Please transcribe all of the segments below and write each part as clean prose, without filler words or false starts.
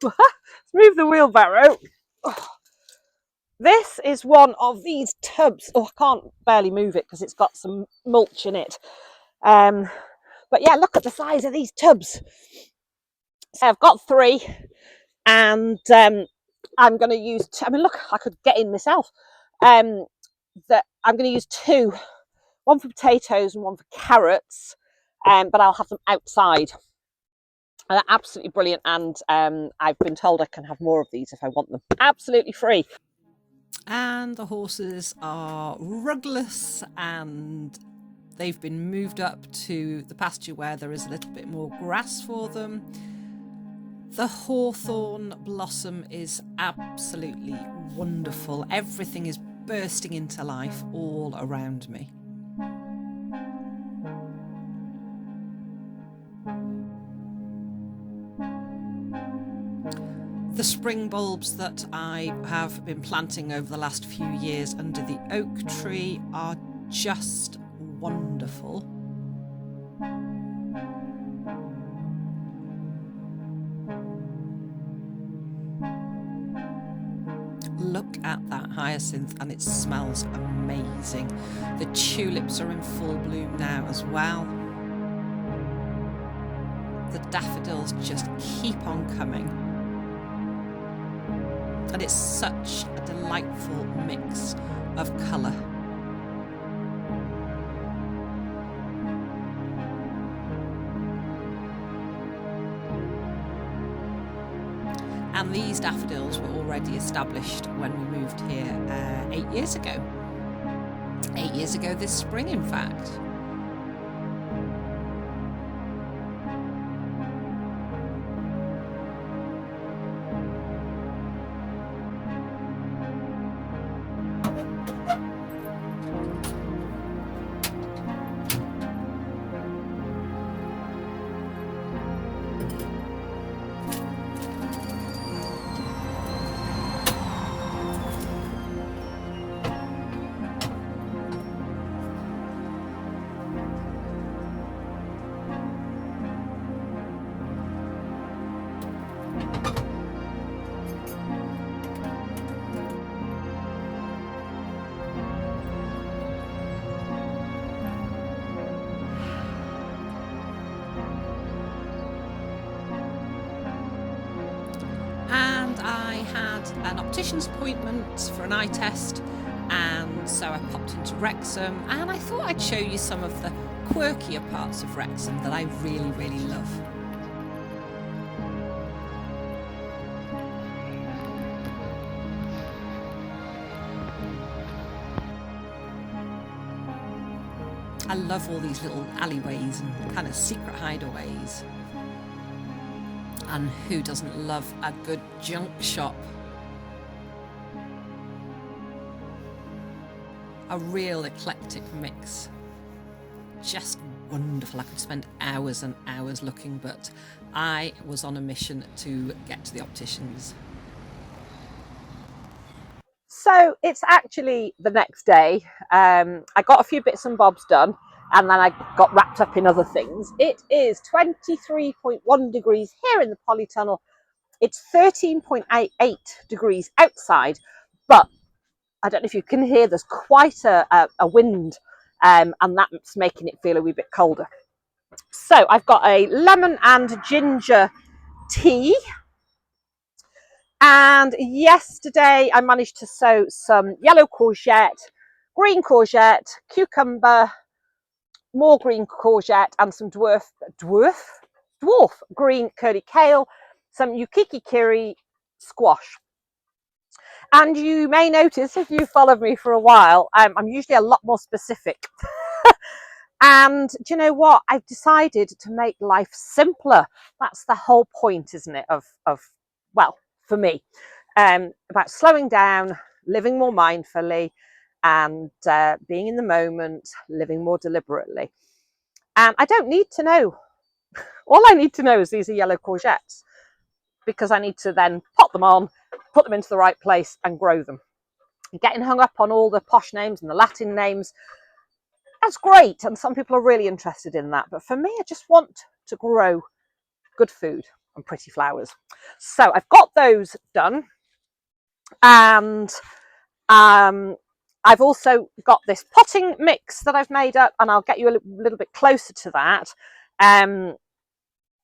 Let's move the wheelbarrow. Oh, this is one of these tubs. Oh, I can't barely move it because it's got some mulch in it. But yeah, look at the size of these tubs. So I've got 3, and I'm going to use. I mean, look, I could get in myself. That I'm going to use 2, one for potatoes and one for carrots. But I'll have them outside. And they're absolutely brilliant, and I've been told I can have more of these if I want them. Absolutely free. And the horses are rugless and they've been moved up to the pasture where there is a little bit more grass for them. The hawthorn blossom is absolutely wonderful. Everything is bursting into life all around me. The spring bulbs that I have been planting over the last few years under the oak tree are just wonderful. Look at that hyacinth, and it smells amazing. The tulips are in full bloom now as well. The daffodils just keep on coming. And it's such a delightful mix of colour. And these daffodils were already established when we moved here 8 years ago. 8 years ago this spring, in fact. And I had an optician's appointment for an eye test, and so I popped into Wrexham, and I thought I'd show you some of the quirkier parts of Wrexham that I really, really love. I love all these little alleyways and kind of secret hideaways. And who doesn't love a good junk shop? A real eclectic mix. Just wonderful. I could spend hours and hours looking, but I was on a mission to get to the opticians. So it's actually the next day. I got a few bits and bobs done, and then I got wrapped up in other things. It is 23.1 degrees here in the polytunnel. It's 13.88 degrees outside, but I don't know if you can hear, there's quite a wind, and that's making it feel a wee bit colder. So I've got a lemon and ginger tea. And yesterday I managed to sow some yellow courgette, green courgette, cucumber, more green courgette, and some dwarf green curly kale, some yukiki kiri squash. And you may notice, if you followed me for a while, I'm usually a lot more specific. And do you know what? I've decided to make life simpler. That's the whole point, isn't it? Well, for me, about slowing down, living more mindfully, and being in the moment, living more deliberately. And I don't need to know. All I need to know is these are yellow courgettes, because I need to then pot them on, put them into the right place, and grow them. Getting hung up on all the posh names and the Latin names, that's great, and some people are really interested in that. But for me, I just want to grow good food. and pretty flowers. So I've got those done, and I've also got this potting mix that I've made up, and I'll get you a little bit closer to that.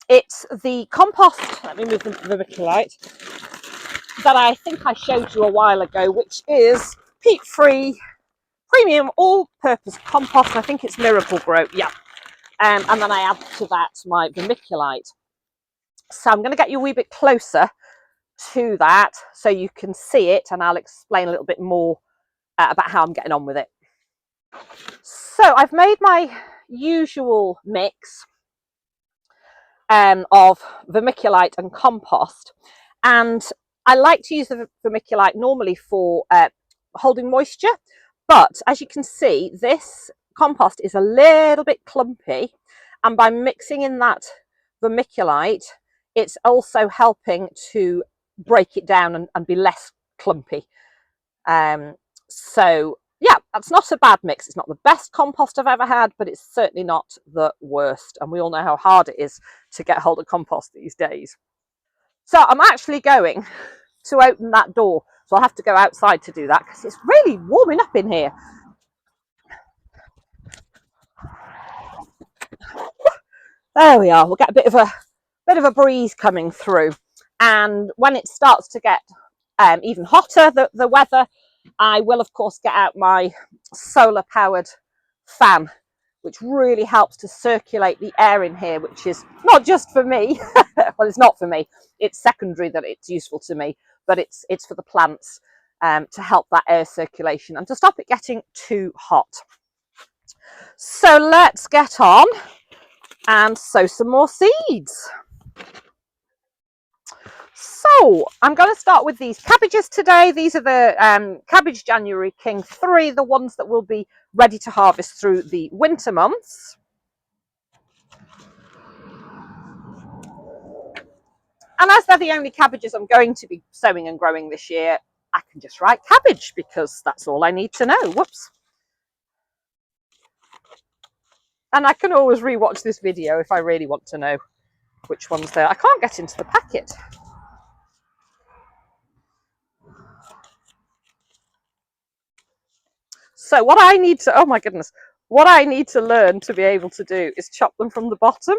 It's the compost, let me move the vermiculite, that I think I showed you a while ago, which is peat-free, premium, all-purpose compost. I think it's Miracle Grow, yeah. And then I add to that my vermiculite. So I'm going to get you a wee bit closer to that so you can see it, and I'll explain a little bit more about how I'm getting on with it. So I've made my usual mix of vermiculite and compost, and I like to use the vermiculite normally for holding moisture, but as you can see, this compost is a little bit clumpy, and by mixing in that vermiculite, it's also helping to break it down and be less clumpy. So yeah, that's not a bad mix. It's not the best compost I've ever had, but it's certainly not the worst. And we all know how hard it is to get hold of compost these days. So I'm actually going to open that door. So I'll have to go outside to do that because it's really warming up in here. There we are. We'll get a bit of a breeze coming through. And when it starts to get even hotter, the weather, I will of course get out my solar powered fan, which really helps to circulate the air in here, which is not just for me. Well, it's not for me, it's secondary that it's useful to me, but it's for the plants, to help that air circulation and to stop it getting too hot. So let's get on and sow some more seeds. So I'm going to start with these cabbages today. These are the Cabbage January King 3, the ones that will be ready to harvest through the winter months. And as they're the only cabbages I'm going to be sowing and growing this year, I can just write cabbage because that's all I need to know. Whoops. And I can always rewatch this video if I really want to know which ones they are. I can't get into the packet. So what I need to, oh my goodness, what I need to learn to be able to do is chop them from the bottom,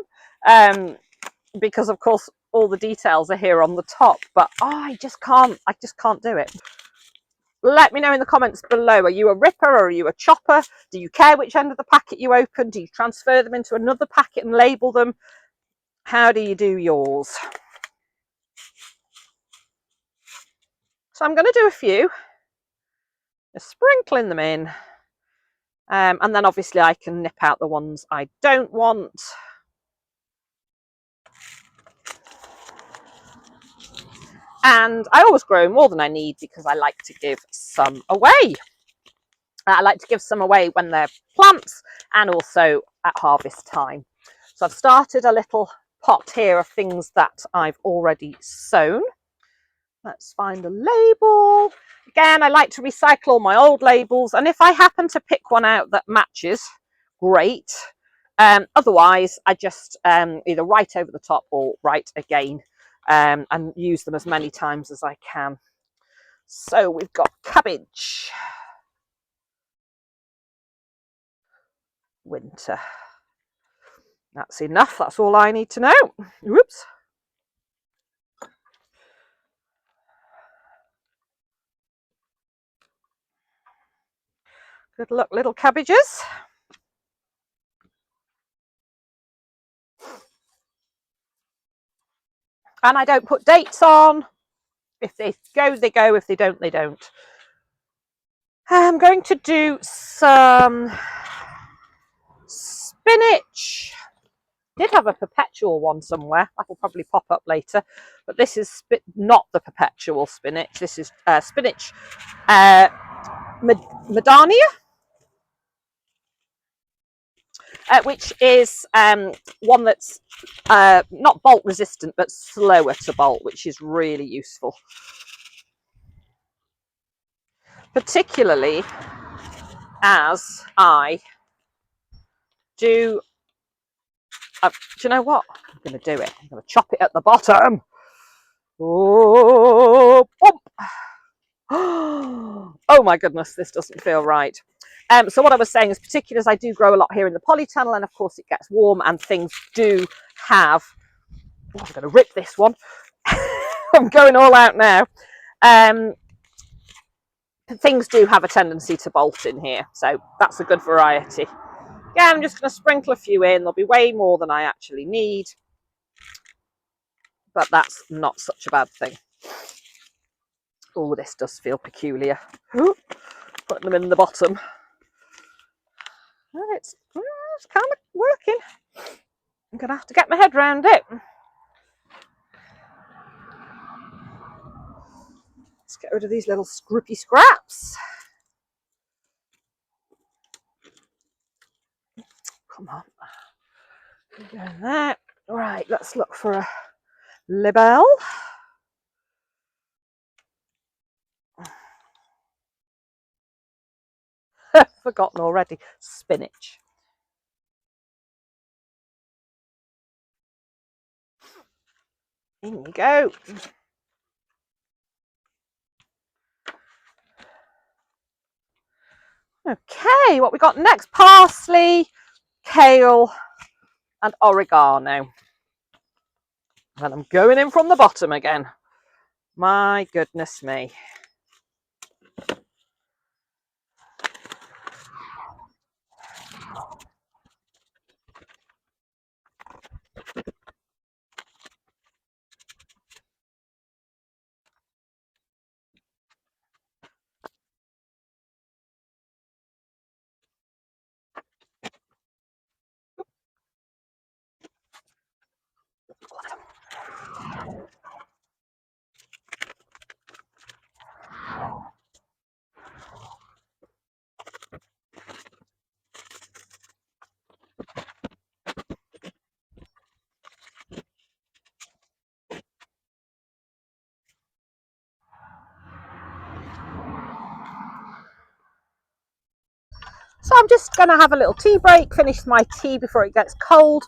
because of course all the details are here on the top, but I just can't do it. Let me know in the comments below, are you a ripper or are you a chopper? Do you care which end of the packet you open? Do you transfer them into another packet and label them? How do you do yours? So I'm going to do a few, just sprinkling them in, and then obviously I can nip out the ones I don't want. And I always grow more than I need because I like to give some away. I like to give some away when they're plants and also at harvest time. So I've started a little pot here of things that I've already sown. Let's find a label. Again, I like to recycle all my old labels, and if I happen to pick one out that matches, great. Otherwise, I just either write over the top or write again, and use them as many times as I can. So we've got cabbage, winter. That's enough. That's all I need to know. Whoops. Good luck, little cabbages. And I don't put dates on. If they go, they go. If they don't, they don't. I'm going to do some spinach. I did have a perpetual one somewhere. That will probably pop up later. But this is not the perpetual spinach. This is spinach Medania, which is one that's not bolt resistant, but slower to bolt, which is really useful. Particularly as I do you know what? going to do it. I'm going to chop it at the bottom. Oh, bump. Oh my goodness, this doesn't feel right. So what I was saying is, particularly as I do grow a lot here in the polytunnel, and of course it gets warm and things do have, oh, I'm going to rip this one. I'm going all out now. Things do have a tendency to bolt in here, so that's a good variety. Yeah, I'm just going to sprinkle a few in. There'll be way more than I actually need, but that's not such a bad thing. Oh, this does feel peculiar. Putting them in the bottom. Well, it's kind of working. I'm going to have to get my head around it. Let's get rid of these little scroopy scraps. Come on. Go there. Right, let's look for a libelle. Forgotten already. Spinach. In you go. Okay, what we got next? Parsley, kale, and oregano. And I'm going in from the bottom again. My goodness me. So I'm just going to have a little tea break, finish my tea before it gets cold.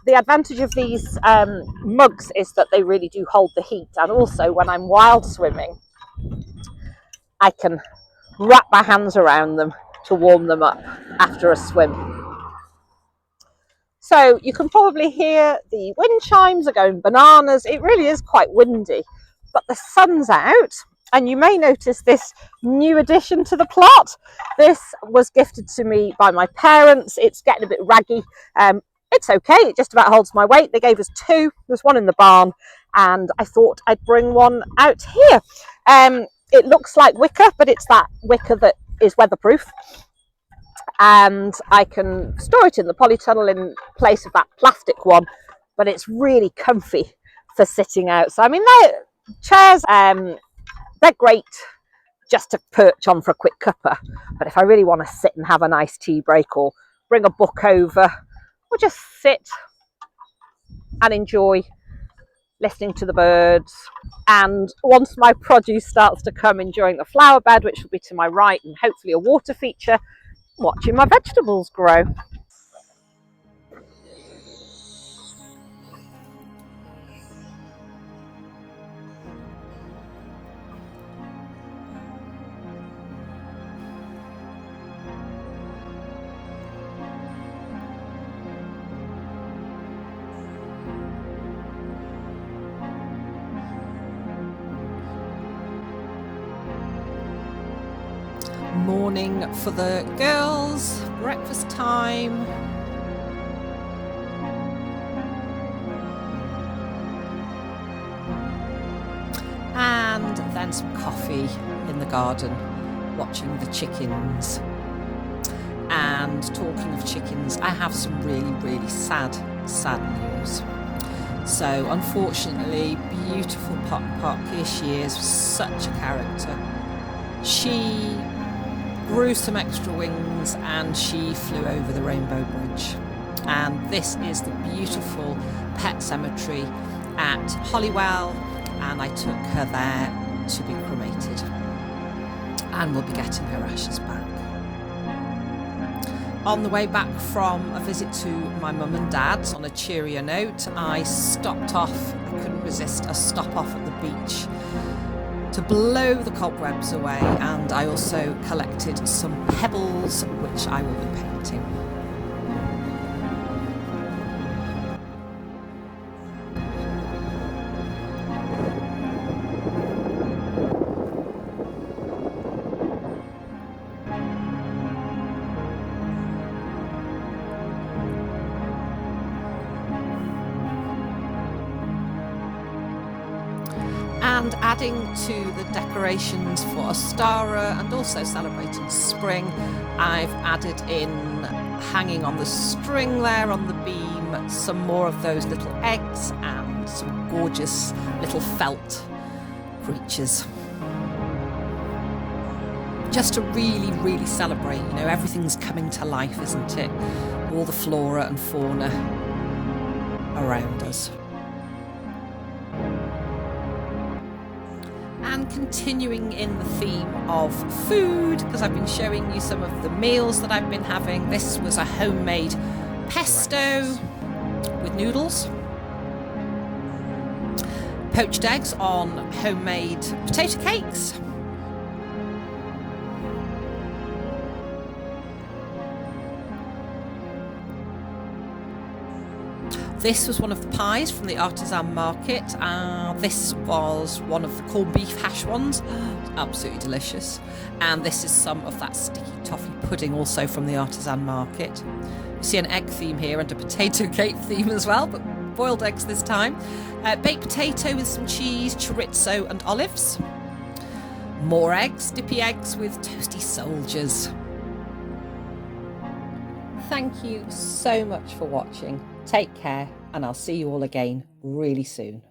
The advantage of these mugs is that they really do hold the heat, and also when I'm wild swimming, I can wrap my hands around them to warm them up after a swim. So you can probably hear the wind chimes are going bananas. It really is quite windy, but the sun's out. And you may notice this new addition to the plot. This was gifted to me by my parents. It's getting a bit raggy. It's okay, it just about holds my weight. They gave us two. There's one in the barn, and I thought I'd bring one out here. It looks like wicker, but it's that wicker that is weatherproof. And I can store it in the polytunnel in place of that plastic one, but it's really comfy for sitting out. So I mean, chairs, they're great just to perch on for a quick cuppa, but if I really want to sit and have a nice tea break or bring a book over or just sit and enjoy listening to the birds, and once my produce starts to come, enjoying the flower bed, which will be to my right, and hopefully a water feature, watching my vegetables grow. Morning for the girls, breakfast time. And then some coffee in the garden, watching the chickens. And talking of chickens, I have some really, really sad news. So unfortunately, beautiful Pot, here she is, such a character. She grew some extra wings and she flew over the Rainbow Bridge. And this is the beautiful pet cemetery at Holywell, and I took her there to be cremated, and we'll be getting her ashes back. On the way back from a visit to my mum and dad's, on a cheerier note, I stopped off. I couldn't resist a stop off at the beach to blow the cobwebs away, and I also collected some pebbles which I will be painting. And adding to the decorations for Ostara and also celebrating spring, I've added in, hanging on the string there on the beam, some more of those little eggs and some gorgeous little felt creatures. Just to really, really celebrate, you know, everything's coming to life, isn't it? All the flora and fauna around us. And continuing in the theme of food, because I've been showing you some of the meals that I've been having. This was a homemade pesto with noodles, poached eggs on homemade potato cakes, this was one of the pies from the artisan market. This was one of the corned beef hash ones. Absolutely delicious. And this is some of that sticky toffee pudding, also from the artisan market. You see an egg theme here and a potato cake theme as well, but boiled eggs this time. Baked potato with some cheese, chorizo and olives. More eggs, dippy eggs with toasty soldiers. Thank you so much for watching. Take care, and I'll see you all again really soon.